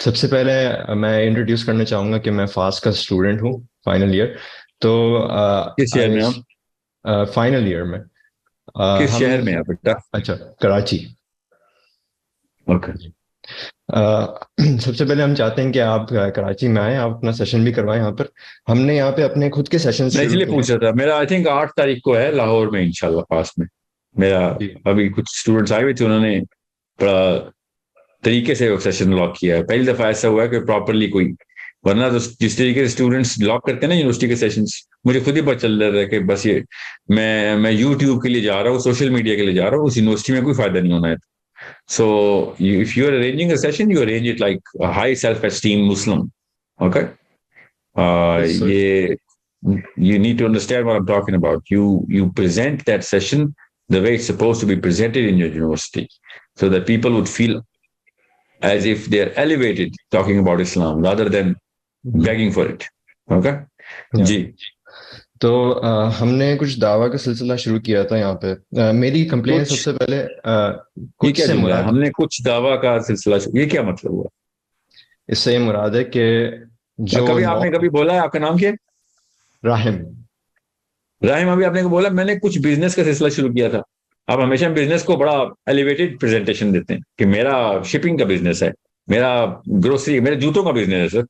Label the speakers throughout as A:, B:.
A: سب سے پہلے میں انٹروڈیوس کرنا چاہوں گا کہ میں فاسٹ کا اسٹوڈنٹ ہوں، فائنل ایئر. تو
B: کس شہر میں آپ؟
A: فائنل ایئر میں
B: کس
A: ہم.
B: شہر میں آپ بیٹا؟
A: اچھا، کراچی.
B: اوکے.
A: سب سے پہلے ہم چاہتے ہیں کہ آپ کراچی میں آئیں، آپ اپنا سیشن بھی کروائیں یہاں پر. ہم نے یہاں پہ اپنے خود کے سیشن
B: میں اس
A: شروع
B: لیے
A: کیے
B: پوچھ رہا تھا، میرا آئی تھنک 8 تاریخ کو ہے لاہور میں انشاءاللہ پاس میں میرا.
A: ہیں.
B: ابھی کچھ اسٹوڈنٹس آئے ہوئے تھے، انہوں نے بڑا طریقے سے سیشن لاک کیا ہے. پہلی دفعہ ایسا ہوا ہے کہ پراپرلی کوئی، ورنہ تو جس طریقے سے اسٹوڈنٹس لاک کرتے ہیں نا یونیورسٹی کے سیشنز، مجھے خود ہی پتہ چل رہا ہے کہ بس یہ میں یوٹیوب کے لیے جا رہا ہوں، سوشل میڈیا کے لیے جا رہا ہوں، اس یونیورسٹی میں کوئی فائدہ نہیں ہونا ہے. سو if you are arranging a session, you arrange it like a high self-esteem Muslim. Okay?
A: Yes, sir.
B: You need to understand what I'm talking about. You present that session the way it's supposed to be presented in your university, so that people would feel as if they're elevated talking about Islam rather than begging for it. Okay?
A: Yeah.
B: جی.
A: تو ہم نے کچھ دعویٰ کا سلسلہ شروع کیا تھا یہاں پہ. میری کمپلین سب سے پہلے
B: یہ
A: کچھ
B: کیا
A: سے
B: جملہ ہے؟
A: مراد،
B: ہم نے کچھ دعویٰ کا سلسلہ، یہ کیا مطلب ہوا؟
A: اس سے یہ مراد ہے کہ جو
B: کبھی آپ نے کبھی بولا ہے آپ کا نام کیا ہے؟
A: راہم.
B: راہم. ابھی آپ نے بولا میں نے کچھ بزنس کا سلسلہ شروع کیا تھا. آپ ہمیشہ بزنس کو بڑا ایلیویٹڈ پریزنٹیشن دیتے ہیں کہ میرا شپنگ کا بزنس ہے، میرا گروسری، میرے جوتوں کا بزنس ہے. سر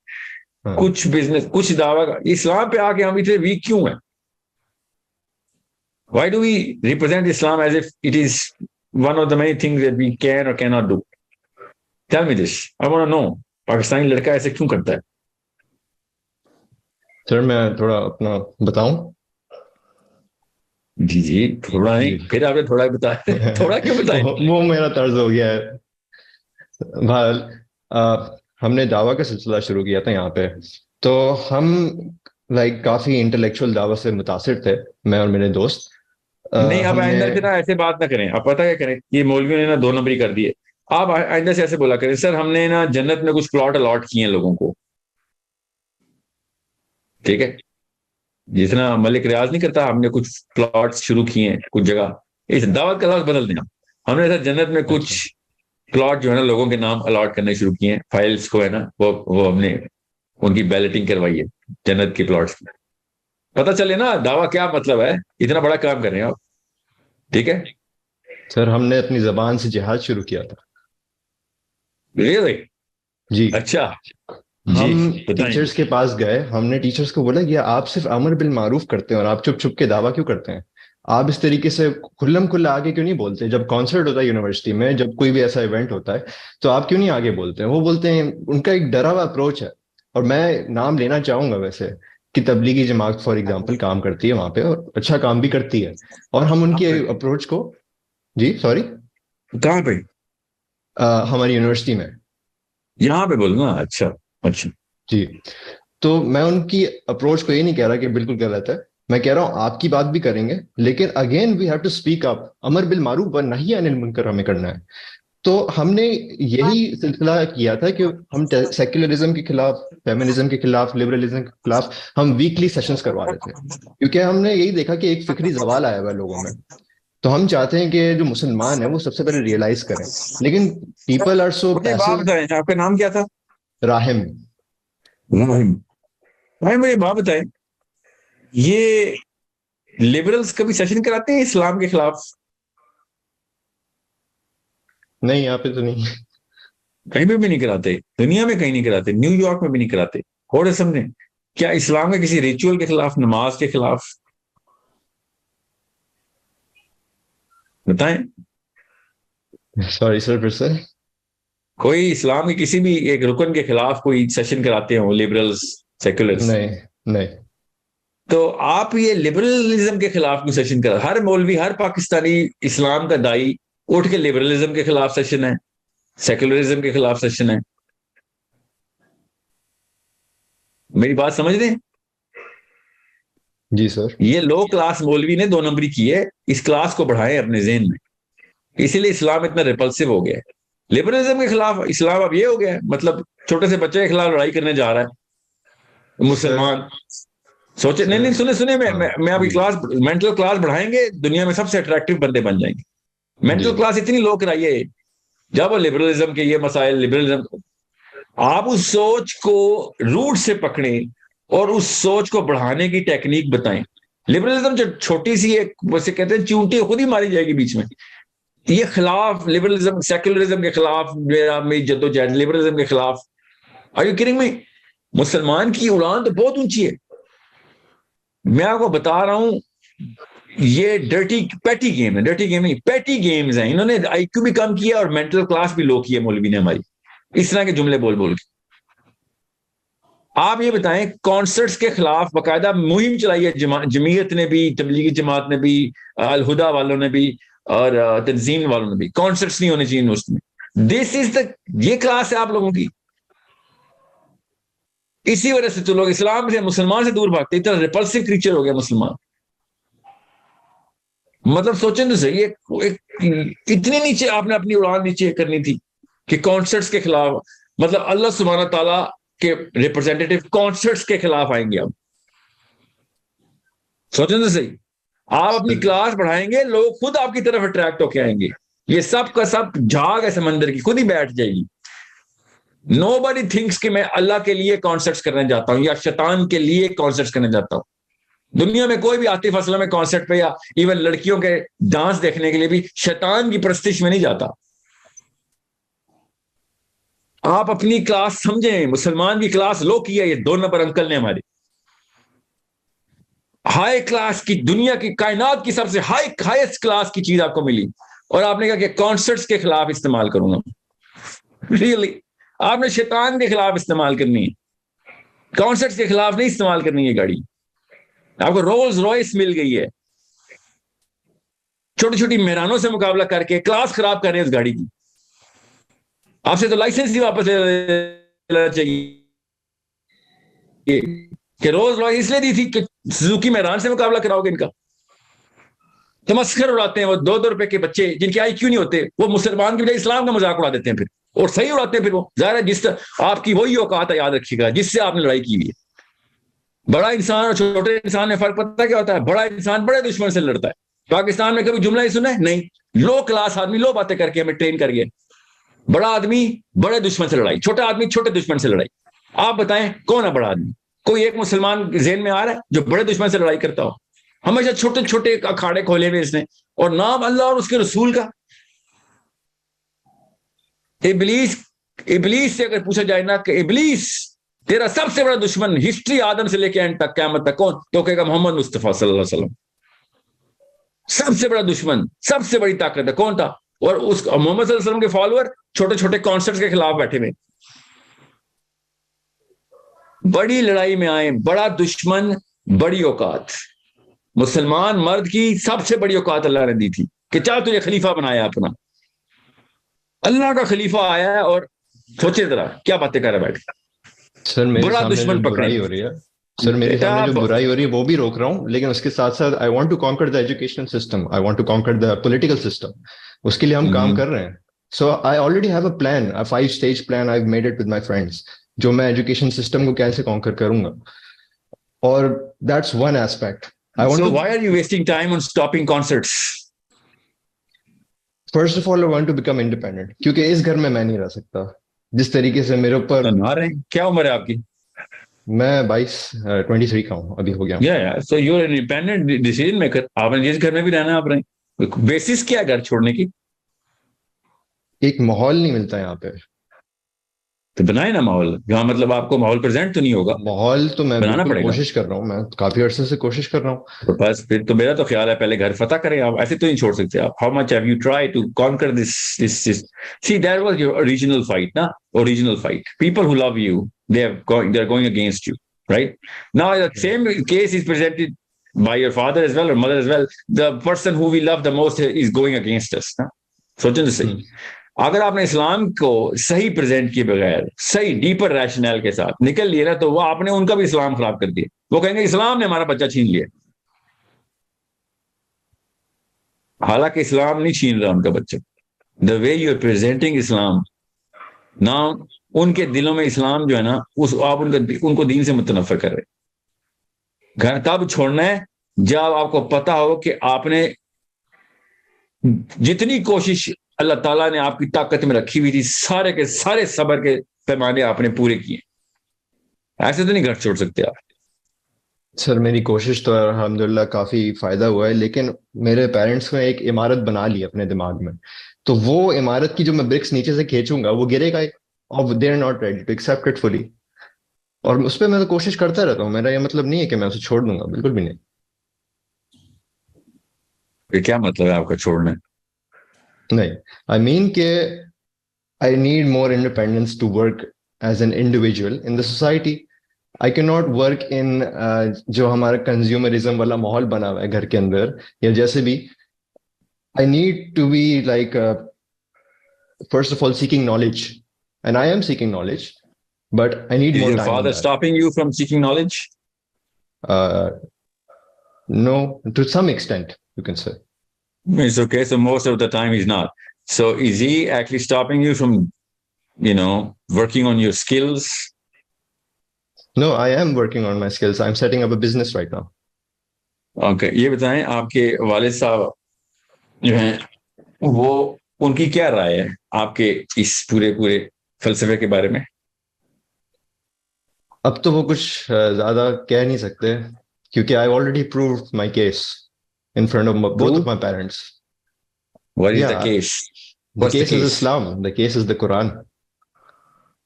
B: کچھ بزنس، کچھ دعویٰ کا. اسلام پہ آ کے ہم اتنے ویک کیوں ہیں؟ وائی ڈو وی ریپرزینٹ اسلام as if it is one of the many things that we can or can not do? Tell me this, I want to know. Pakistani لڑکا ایسے کیوں کرتا ہے؟
A: سر میں تھوڑا اپنا بتاؤں.
B: جی تھوڑا نہیں، پھر آپ نے تھوڑا بتایا. تھوڑا کیوں بتائیں؟
A: وہ میرا طرز ہو گیا ہے. بہرحال ہم نے دعویٰ کا سلسلہ شروع کیا تھا یہاں پہ. تو ہم کافی انٹلیکچوئل دعوت سے متاثر تھے، میں اور میرے دوست.
B: نہیں، اب
A: ہم نے
B: آئندہ سے نا ایسے بات نہ کریں. آپ پتہ کیا کریں، یہ مولویوں نے نا 2 نمبری کر دیے. آپ آئندہ سے ایسے بولا کریں، سر ہم نے نا جنت میں کچھ پلاٹ الاٹ کیے ہیں لوگوں کو. ٹھیک ہے؟ جتنا ملک ریاض نہیں کرتا، ہم نے کچھ پلاٹ شروع کیے ہیں کچھ جگہ. اس دعوت کا لفظ بدل دیں. ہم نے سر جنت میں کچھ پلاٹ جو ہے نا لوگوں کے نام الاٹ کرنے شروع کیے ہیں. فائلز کو ہے نا وہ ہم نے ان کی بیلٹنگ کروائی ہے جنت کے پلاٹس کی. پتہ چلے نا دعویٰ کیا مطلب ہے. اتنا بڑا کام کر رہے ہیں آپ. ٹھیک ہے
A: سر، ہم نے اپنی زبان سے جہاد شروع کیا تھا.
B: really؟
A: جی.
B: اچھا جی
A: ہم
B: بتائیں.
A: ٹیچرز کے پاس گئے، ہم نے ٹیچرز کو بولا کہ آپ صرف امر بالمعروف کرتے ہیں اور آپ چھپ چھپ کے دعویٰ کیوں کرتے ہیں؟ آپ اس طریقے سے کھلم کھلا آگے کیوں نہیں بولتے؟ جب کانسرٹ ہوتا ہے یونیورسٹی میں، جب کوئی بھی ایسا ایونٹ ہوتا ہے، تو آپ کیوں نہیں آگے بولتے ہیں؟ وہ بولتے ہیں، ان کا ایک ڈرا ہوا اپروچ ہے. اور میں نام لینا چاہوں گا ویسے کہ تبلیغی جماعت فار ایگزامپل کام کرتی ہے وہاں پہ، اور اچھا کام بھی کرتی ہے. اور ہم ان کی اپروچ کو، جی سوری،
B: کہاں پہ؟
A: ہماری یونیورسٹی میں.
B: یہاں پہ بولنا. اچھا اچھا
A: جی. تو میں ان کی اپروچ کو یہ نہیں کہہ رہا کہ بالکل غلط ہے، میں کہہ رہا ہوں آپ کی بات بھی کریں گے، لیکن again we have to speak up. امر بالمعروف و نہی عن المنکر ہمیں کرنا ہے. تو ہم نے یہی سلسلہ کیا تھا کہ ہم سیکولرزم کے خلاف، فیمنزم کے خلاف، لبرلزم کے خلاف ہم ویکلی سیشنز کروا رہے تھے، کیونکہ ہم نے یہی دیکھا کہ ایک فکری زوال آیا ہوا ہے لوگوں میں. تو ہم چاہتے ہیں کہ جو مسلمان ہیں وہ سب سے پہلے ریئلائز کریں، لیکن پیپل آر سو
B: مجھے
A: پیسو.
B: بات بتائیں، آپ کا نام کیا تھا؟
A: راہم.
B: بھائی مجھے بات بتائیں، یہ لبرلز کبھی سیشن کراتے ہیں اسلام کے خلاف؟
A: نہیں، یہاں پہ تو نہیں.
B: کہیں پہ بھی نہیں کراتے، دنیا میں کہیں نہیں کراتے، نیو یارک میں بھی نہیں کراتے. اور سمجھیں کیا اسلام کے کسی ریچول کے خلاف، نماز کے خلاف؟ بتائیں.
A: سوری سر، پھر سے.
B: کوئی اسلام کے کسی بھی ایک رکن کے خلاف کوئی سیشن کراتے ہوں لبرلز، سیکولرز؟
A: نہیں نہیں.
B: تو آپ یہ لبرلزم کے خلاف کیوں سیشن کرا؟ ہر مولوی، ہر پاکستانی اسلام کا دائی اٹھ کے لبرلزم کے خلاف سیشن ہے، سیکولرزم کے خلاف سیشن ہے. میری بات سمجھ رہے ہیں؟
A: جی سر.
B: یہ لو کلاس مولوی نے 2 نمبری کی ہے، اس کلاس کو بڑھائیں اپنے ذہن میں. اسی لیے اسلام اتنا ریپلسو ہو گیا ہے. لبرلزم کے خلاف اسلام اب یہ ہو گیا ہے، مطلب چھوٹے سے بچے کے خلاف لڑائی کرنے جا رہا ہے مسلمان. سوچے نہیں سنے میں آپ کی کلاس، مینٹل کلاس بڑھائیں گے، دنیا میں سب سے اٹریکٹیو بندے بن جائیں گے. مینٹل کلاس اتنی لو کرائیے. جب وہ لبرلزم کے یہ مسائل، لبرلزم آپ اس سوچ کو روٹ سے پکڑیں اور اس سوچ کو بڑھانے کی ٹیکنیک بتائیں. لبرلزم جو چھوٹی سی ایک ویسے کہتے ہیں چونٹی خود ہی ماری جائے گی بیچ میں. یہ خلاف لبرلزم سیکولرزم کے خلاف میری جدوجہد لبرلزم کے خلاف. Are you kidding me? مسلمان کی اڑان تو بہت اونچی ہے. میں آپ کو بتا رہا ہوں یہ پیٹی گیم ہے. ڈرٹی گیم نہیں, پیٹی گیمز ہیں. انہوں نے آئی کیو بھی کم کیا اور مینٹل کلاس بھی لو کی ہے مولوی نے ہماری, اس طرح کے جملے بول بول کے. آپ یہ بتائیں کانسرٹس کے خلاف باقاعدہ مہم چلائی ہے جمعیت نے بھی, تبلیغی جماعت نے بھی, الہدا والوں نے بھی, اور تنظیم والوں نے بھی. کانسرٹس نہیں ہونے چاہیے یونیورسٹی میں. دس از دا, یہ کلاس ہے آپ لوگوں کی. اسی وجہ سے تو لوگ اسلام سے مسلمان سے دور بھاگتے. اتنا ریپلسو کریچر ہو گیا مسلمان. مطلب سوچیں تو صحیح, اتنی نیچے آپ نے اپنی اڑان نیچے کرنی تھی کہ کانسرٹس کے خلاف, مطلب اللہ سبحانہ تعالیٰ کے ریپرزینٹیٹیو کانسرٹس کے خلاف آئیں گے. اب سوچیں تو صحیح, آپ اپنی کلاس بڑھائیں گے, لوگ خود آپ کی طرف اٹریکٹ ہو کے آئیں گے. یہ سب کا سب جھاگ ہے سمندر کی, خود ہی بیٹھ جائے گی. Nobody thinks کہ میں اللہ کے لیے کانسرٹس کرنے جاتا ہوں یا شیطان کے لیے کانسرٹس کرنے جاتا ہوں. دنیا میں کوئی بھی عاطف اسلم میں کانسرٹ پہ یا ایون لڑکیوں کے ڈانس دیکھنے کے لیے بھی شیطان کی پرستش میں نہیں جاتا. آپ اپنی کلاس سمجھیں, مسلمان کی کلاس لو کی ہے. یہ 2 نمبر انکل نے ہمارے ہائی کلاس کی, دنیا کی کائنات کی سب سے ہائیسٹ کلاس کی چیز آپ کو ملی, اور آپ نے کہا کہ کانسرٹس کے خلاف استعمال کروں گا. ریئلی آپ نے شیطان کے خلاف استعمال کرنی ہے, کانسرٹس کے خلاف نہیں استعمال کرنی ہے گاڑی. آپ کو رولز رائس مل گئی ہے, چھوٹی چھوٹی مہرانوں سے مقابلہ کر کے کلاس خراب کر رہے ہیں اس گاڑی کی. آپ سے تو لائسنس ہی واپس لینا چاہیے کہ رولز رائس اس لیے دی تھی کہ سوزوکی مہران سے مقابلہ کراؤ گے ان کا. تمسخر اڑاتے ہیں وہ 2-2 روپے کے بچے جن کے آئی کیو نہیں ہوتے, وہ مسلمان کی بجائے اسلام کا مذاق اڑا دیتے ہیں پھر, اور صحیح اڑاتے ہیں پھر. وہ ظاہر ہے جس آپ کی وہی اوقات ہے, یاد رکھیے گا, جس سے آپ نے لڑائی کی ہوئی ہے. بڑا انسان اور چھوٹے انسان میں فرق پتہ کیا ہوتا ہے؟ بڑا انسان بڑے دشمن سے لڑتا ہے. پاکستان میں کبھی جملہ ہی سنا ہے؟ نہیں. لو کلاس آدمی لو باتیں کر کے ہمیں ٹرین کر گئے. بڑا آدمی بڑے دشمن سے لڑائی, چھوٹا آدمی چھوٹے دشمن سے لڑائی. آپ بتائیں کون ہے بڑا آدمی؟ کوئی ایک مسلمان ذہن میں آ رہا ہے جو بڑے دشمن سے لڑائی کرتا ہو؟ ہمیشہ چھوٹے چھوٹے اکھاڑے کھولے ہوئے اس نے, اور نام اللہ اور اس کے رسول کا. ابلیس سے اگر پوچھا جائے نا کہ ابلیس تیرا سب سے بڑا دشمن ہسٹری آدم سے لے کے اینڈ تک قیامت تک کون, تو کہے گا محمد مصطفیٰ صلی اللہ علیہ وسلم. سب سے بڑا دشمن, سب سے بڑی طاقت ہے, کون تھا؟ اور اس محمد صلی اللہ علیہ وسلم کے فالوور چھوٹے چھوٹے کانسرٹس کے خلاف بیٹھے ہوئے. بڑی لڑائی میں آئے, بڑا دشمن, بڑی اوقات. مسلمان مرد کی سب سے بڑی اوقات اللہ نے دی تھی کہ چاہ تجھے خلیفہ بنایا اپنا. اللہ کا خلیفہ آیا ہے, اور سوچے ذرا کیا باتیں کر رہا ہے بیٹھ کے.
A: سر میرے سامنے جو برائی ہو رہی ہے, سر میرے سامنے جو برائی ہو رہی ہے وہ بھی روک رہا ہوں, لیکن اس کے ساتھ ساتھ I want to conquer the education system, I want to conquer the political system. اس کے لیے ہم کام کر رہے ہیں. So I already have a plan, 5 stage plan I've made it with my friends, جو میں ایجوکیشن سسٹم کو کیسے کانکر کروں گا. اور that's one aspect.
B: So why are you wasting time on stopping concerts?
A: First of all, I want to become independent, کیونکہ اس گھر میں نہیں رہ سکتا جس طریقے سے میرے اوپر.
B: کیا عمر ہے آپ کی؟
A: میں 23 کا ہوں, ابھی ہو گیا.
B: So you're an independent decision maker. آپ نے جس گھر میں بھی رہنا آپ رہیں. بیسس کیا ہے گھر چھوڑنے کی؟
A: ایک ماحول نہیں ملتا یہاں پہ.
B: تو بنائے نا ماحول. یہاں مطلب آپ کو ماحول پریزنٹ تو نہیں ہوگا.
A: ماحول تو میں
B: بنانا پڑے گا.
A: کوشش کر رہا ہوں, میں کافی عرصے سے کوشش کر رہا ہوں.
B: تو بس پھر تو میرا تو خیال ہے پہلے گھر فتح کریں آپ, ایسے تو نہیں چھوڑ سکتے آپ. How much have you tried to conquer this? See, that was your original fight, na? Original fight. People who love you, they're going against you, right? Now the same case is presented by your father as well or mother as well. The person who we love the most is going against us, na? سوچیں تو صحیح. اگر آپ نے اسلام کو صحیح present کیے بغیر صحیح ڈیپر ریشنل کے ساتھ نکل لیے نا, تو وہ آپ نے ان کا بھی اسلام خراب کر دیا. وہ کہیں گے اسلام نے ہمارا بچہ چھین لیا, حالانکہ اسلام نہیں چھین رہا ان کا بچہ. دا وے یو آر پریزنٹنگ اسلام نا, ان کے دلوں میں اسلام جو ہے نا, آپ ان کو دین سے متنفر کر رہے. گھر تب چھوڑنا ہے جب آپ کو پتا ہو کہ آپ نے جتنی کوشش اللہ تعالیٰ نے آپ کی طاقت میں رکھی ہوئی تھی, سارے کے سارے صبر کے پیمانے آپ نے پورے کیے. ایسے تو نہیں گھر چھوڑ سکتے آپ.
A: سر میری کوشش تو الحمدللہ کافی فائدہ ہوا ہے، لیکن میرے پیرنٹس نے ایک عمارت بنا لی اپنے دماغ میں، تو وہ عمارت کی جو میں برکس نیچے سے کھینچوں گا وہ گرے گا، اور they are not ready to accept it fully. اور اس پہ میں تو کوشش کرتا رہتا ہوں، میرا یہ مطلب نہیں ہے کہ میں اسے چھوڑ دوں گا، بالکل بھی نہیں.
B: یہ کیا مطلب ہے آپ کا چھوڑنا؟
A: نہیں، آئی مین کہ I need more independence to work as an individual in the society. I کی ناٹ ورک ان جو ہمارا کنزیومرزم والا ماحول بنا ہوا ہے گھر کے اندر یا جیسے بھی. I need to be like first of all seeking knowledge, and I am seeking knowledge, but I need
B: Is
A: more
B: your
A: time
B: father
A: in that.
B: stopping you from seeking knowledge?
A: No, to some extent, you can say.
B: It's okay. So most of the time he's not. So is he actually stopping you from, working on your skills?
A: No, I am working on my skills. I'm setting up a business right now.
B: Okay. یہ بتائیں آپ کے والد صاحب جو ہیں وہ ان کی کیا رائے ہے آپ کے اس پورے فلسفے کے بارے میں؟
A: اب تو وہ کچھ زیادہ کہہ نہیں سکتے کیونکہ I already proved my case in front of both of my parents.
B: What is the
A: Yeah,
B: case?
A: the
B: What's the
A: case is
B: case?
A: Islam. The case is the Quran.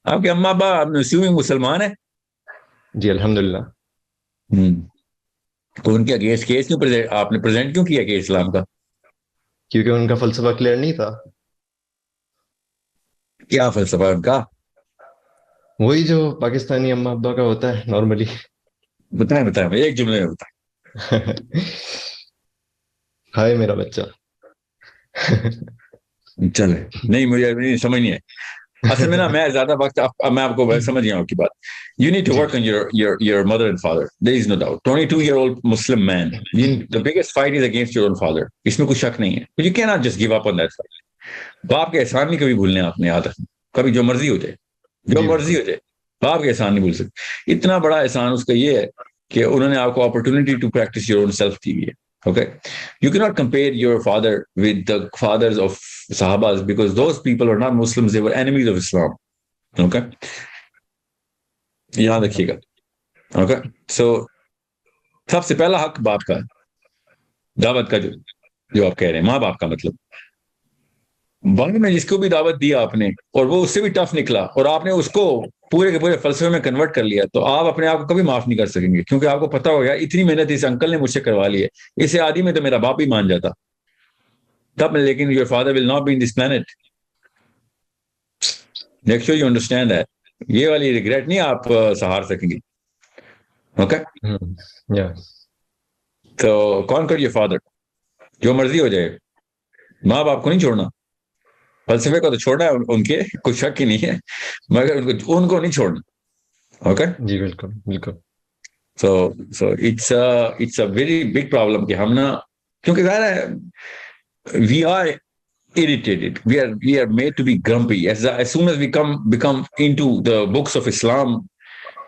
B: آپ کے اماں ابا مسلمان ہیں؟
A: جی الحمدللہ.
B: تو ان کے اگینسٹ کیس کیوں آپ نے پریزنٹ کیوں کیا کہ اسلام کا؟
A: کیونکہ ان کا فلسفہ کلیئر نہیں تھا.
B: کیا فلسفہ ان کا؟
A: وہی جو پاکستانی اماں ابا کا ہوتا ہے نارملی.
B: بتائیں ایک جملے میں بتائیں.
A: ہائے میرا بچہ.
B: چلے نہیں مجھے سمجھ نہیں ہے اصل میں نا. میں زیادہ وقت میں آپ کو سمجھ گیا ہوں آپ کی بات. You need to work on your mother and father. There is no doubt. 22-year-old Muslim man. The biggest fight is against your own father. اس میں کوئی شک نہیں ہے. You cannot just give up on that fight. باپ کے احسان نہیں کبھی بھولنے آپ نے یاد رکھنا. کبھی جو مرضی ہو جائے باپ کے احسان نہیں بھول سکتے. اتنا بڑا احسان اس کا یہ ہے کہ انہوں نے آپ کو opportunity to practice your own self دی ہے. Okay, you cannot compare your father with the fathers of Sahabas because those people were not Muslims, they were enemies of Islam. Okay, یاد رکھیے گا. Okay, so سب سے پہلا حق باپ کا دعوت کا جو آپ کہہ رہے ہیں ماں باپ کا مطلب بعد میں جس کو بھی دعوت دیا آپ نے اور وہ اس سے بھی ٹف نکلا اور آپ نے اس کو پورے کے پورے فلسفے میں کنورٹ کر لیا تو آپ اپنے آپ کو کبھی معاف نہیں کر سکیں گے کیونکہ آپ کو پتا ہوگا اتنی محنت اس انکل نے مجھ سے کروا لی ہے اسے آدھی میں تو میرا باپ ہی مان جاتا تب. لیکن your father will not be in this planet. Make sure you understand that. یہ والی ریگریٹ نہیں آپ سہار سکیں گے. اوکے تو کون کر your father جو مرضی ہو جائے ماں باپ کو نہیں چھوڑنا. فلسفے کو تو چھوڑنا ہے ان کے کوئی شک ہی نہیں ہے مگر ان کو نہیں چھوڑنا. اوکے
A: جی بالکل بالکل.
B: So it's a very big problem کہ ہم نا کیونکہ ظاہر ہے we are irritated, we are made to be grumpy as soon as we become into the books of Islam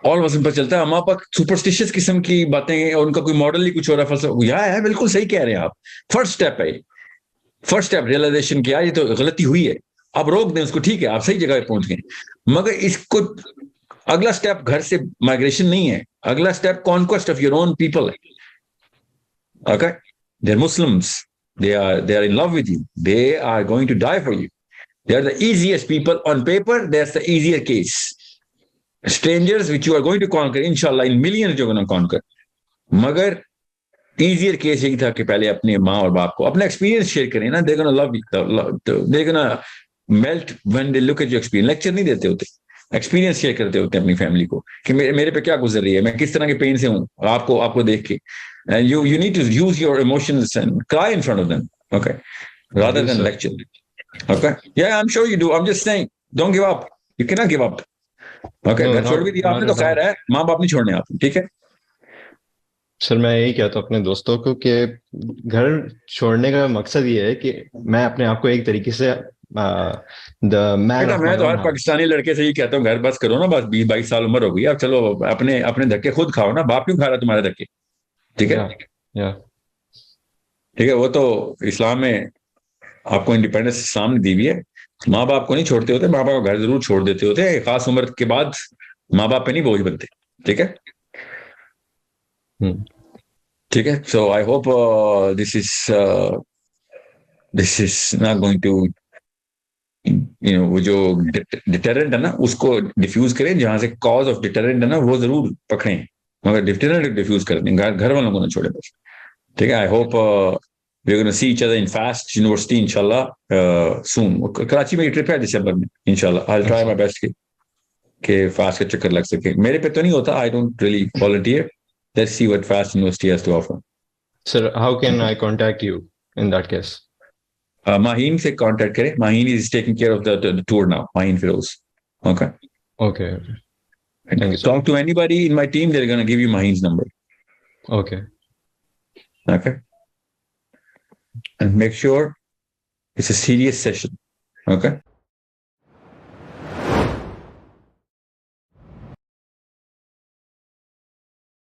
B: all of us پر چلتا ہے ہمارے پاس سپرسٹیشس قسم کی باتیں ہیں اور ان کا کوئی ماڈل ہی کچھ ہو رہا ہے فلسفہ یہ ہے. بالکل صحیح کہہ رہے ہیں آپ. فرسٹ اسٹیپ ریئلائزیشن کیا یہ تو غلطی ہوئی ہے اب روک دیں اس کو. ٹھیک ہے آپ صحیح جگہ پہ پہنچ گئے مگر اس کو اگلا اسٹیپ گھر سے مائگریشن نہیں ہے. اگلا step conquest of your own people ہے. Okay they are Muslims. They are in love with you. They are going to die for you. They are the easiest people on paper. That's the easier case. Strangers which you are going to conquer, inshallah, in millions you're going to conquer. مگر easier case یہی تھا کہ پہلے اپنے ماں اور باپ کو اپنا ایکسپیرینس شیئر کریں نا. They're going to love you. They're going to melt when they look at your experience. Lecture نہیں دیتے ہوتے ایکسپیرینس شیئر کرتے ہوتے ہیں اپنی فیملی کو کہ میرے پہ کیا گزر رہی ہے میں کس طرح کے پین سے ہوں آپ کو دیکھ کے. And you need to use your emotions and cry in front of them, okay, rather than lecture. Okay, yeah, I'm sure you do. I'm just saying, don't give up. You cannot give up. Okay, گھر چھوڑ بھی دیا آپ نے تو خیر ہے ماں باپ نہیں چھوڑنے آپ. ٹھیک ہے
A: سر میں یہی کہتا ہوں اپنے دوستوں کو کہ گھر چھوڑنے کا مقصد یہ ہے کہ میں اپنے آپ کو ایک طریقے سے میں
B: تو ہر پاکستانی لڑکے سے یہ کہتا ہوں گھر بس کرو نا بس 20-22 سال عمر ہو گئی اب چلو اپنے دھکے خود کھاؤ نا. باپ کیوں کھا رہا تمہارے دھکے؟ ٹھیک ہے وہ تو اسلام میں آپ کو انڈیپینڈنس اسلام نے دی ہوئی ہے. ماں باپ کو نہیں چھوڑتے ہوتے, ماں باپ کو گھر ضرور چھوڑ دیتے ہوتے, ایک خاص عمر کے بعد ماں باپ پہ نہیں بوجھ بنتے. ٹھیک ہے, ٹھیک ہے. So I hope this is not going to وہ جو ڈیٹرنٹ ہے نا اس کو ڈیفیوز کریں, جہاں سے کاز آف ڈیٹرنٹ ہے نا وہ ضرور پکڑیں, مگر ڈیٹرنٹ ڈیفیوز کر دیں, گھر والوں کو نہ چھوڑیں بس. ٹھیک ہے, I hope we're going to see each other in FAST University inshallah soon. Karachi میں ٹرپ ہے دسمبر میں انشاءاللہ. I'll try my best کہ FAST کا چکر لگ سکے. میرے پہ تو نہیں ہوتا, I don't really volunteer. Let's see what FAST University has to offer.
A: Sir, how can I contact you in that case?
B: Maheen سے contact کریں. Maheen is taking care of the tour now. Maheen Firoz. Okay.
A: Okay. Thank you, sir.
B: Talk to anybody in my team, they're going to give you Maheen's number.
A: Okay.
B: Okay. And make sure it's a serious session. Okay.